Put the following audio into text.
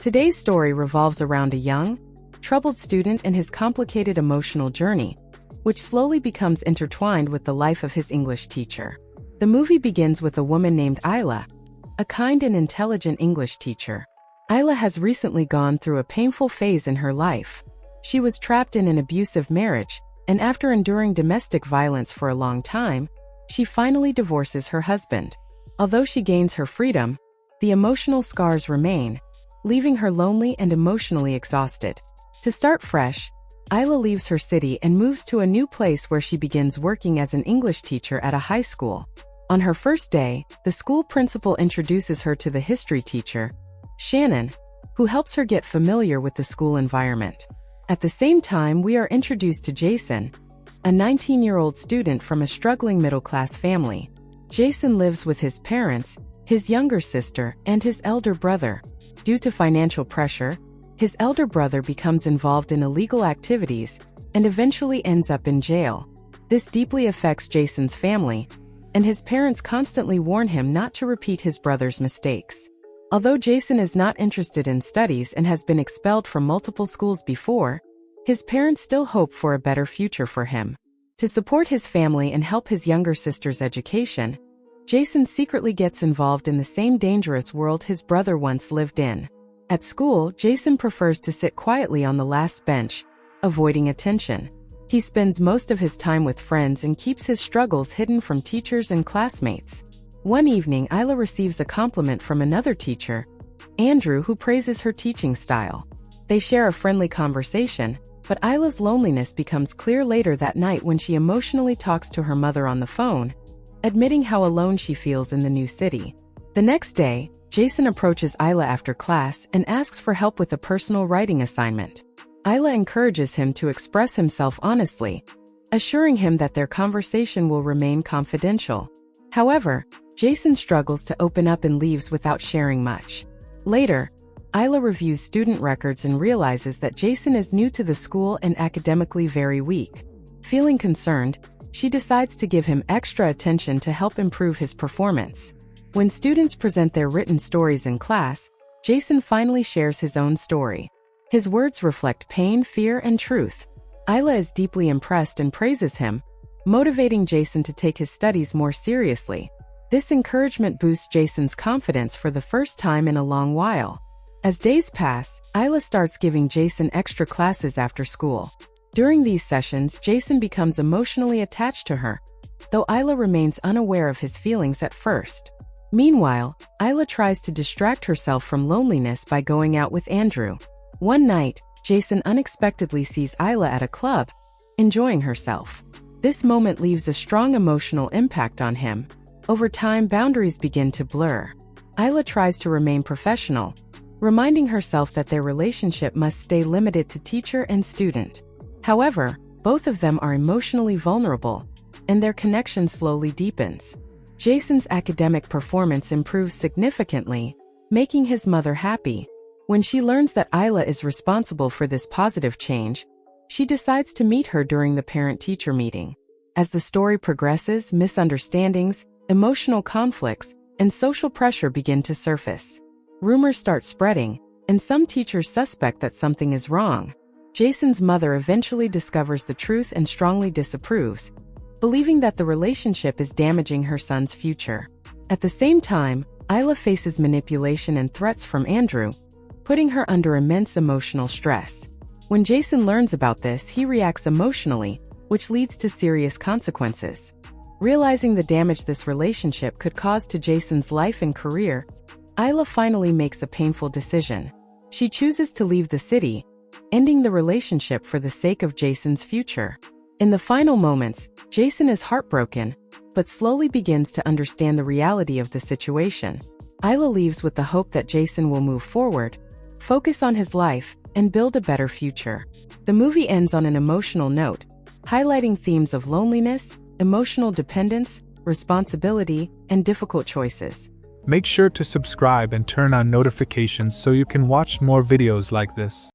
Today's story revolves around a young, troubled student and his complicated emotional journey, which slowly becomes intertwined with the life of his English teacher. The movie begins with a woman named Isla, a kind and intelligent English teacher. Isla has recently gone through a painful phase in her life. She was trapped in an abusive marriage, and after enduring domestic violence for a long time, she finally divorces her husband. Although she gains her freedom, the emotional scars remain, leaving her lonely and emotionally exhausted. To start fresh, Isla leaves her city and moves to a new place where she begins working as an English teacher at a high school. On her first day, the school principal introduces her to the history teacher, Shannon, who helps her get familiar with the school environment. At the same time, we are introduced to Jason, a 19-year-old student from a struggling middle-class family. Jason lives with his parents, his younger sister, and his elder brother. Due to financial pressure, his elder brother becomes involved in illegal activities and eventually ends up in jail. This deeply affects Jason's family, and his parents constantly warn him not to repeat his brother's mistakes. Although Jason is not interested in studies and has been expelled from multiple schools before, his parents still hope for a better future for him. To support his family and help his younger sister's education, Jason secretly gets involved in the same dangerous world his brother once lived in. At school, Jason prefers to sit quietly on the last bench, avoiding attention. He spends most of his time with friends and keeps his struggles hidden from teachers and classmates. One evening, Isla receives a compliment from another teacher, Andrew, who praises her teaching style. They share a friendly conversation, but Isla's loneliness becomes clear later that night when she emotionally talks to her mother on the phone, admitting how alone she feels in the new city. The next day, Jason approaches Isla after class and asks for help with a personal writing assignment. Isla encourages him to express himself honestly, assuring him that their conversation will remain confidential. However, Jason struggles to open up and leaves without sharing much. Later, Isla reviews student records and realizes that Jason is new to the school and academically very weak. Feeling concerned, she decides to give him extra attention to help improve his performance. When students present their written stories in class, Jason finally shares his own story. His words reflect pain, fear, and truth. Isla is deeply impressed and praises him, motivating Jason to take his studies more seriously. This encouragement boosts Jason's confidence for the first time in a long while. As days pass, Isla starts giving Jason extra classes after school. During these sessions, Jason becomes emotionally attached to her, though Isla remains unaware of his feelings at first. Meanwhile, Isla tries to distract herself from loneliness by going out with Andrew. One night, Jason unexpectedly sees Isla at a club, enjoying herself. This moment leaves a strong emotional impact on him. Over time, boundaries begin to blur. Isla tries to remain professional, reminding herself that their relationship must stay limited to teacher and student. However, both of them are emotionally vulnerable, and their connection slowly deepens. Jason's academic performance improves significantly, making his mother happy. When she learns that Isla is responsible for this positive change, she decides to meet her during the parent-teacher meeting. As the story progresses, misunderstandings, emotional conflicts, and social pressure begin to surface. Rumors start spreading, and some teachers suspect that something is wrong. Jason's mother eventually discovers the truth and strongly disapproves, believing that the relationship is damaging her son's future. At the same time, Isla faces manipulation and threats from Andrew, putting her under immense emotional stress. When Jason learns about this, he reacts emotionally, which leads to serious consequences. Realizing the damage this relationship could cause to Jason's life and career, Isla finally makes a painful decision. She chooses to leave the city, ending the relationship for the sake of Jason's future. In the final moments, Jason is heartbroken, but slowly begins to understand the reality of the situation. Isla leaves with the hope that Jason will move forward, focus on his life, and build a better future. The movie ends on an emotional note, highlighting themes of loneliness, emotional dependence, responsibility, and difficult choices. Make sure to subscribe and turn on notifications so you can watch more videos like this.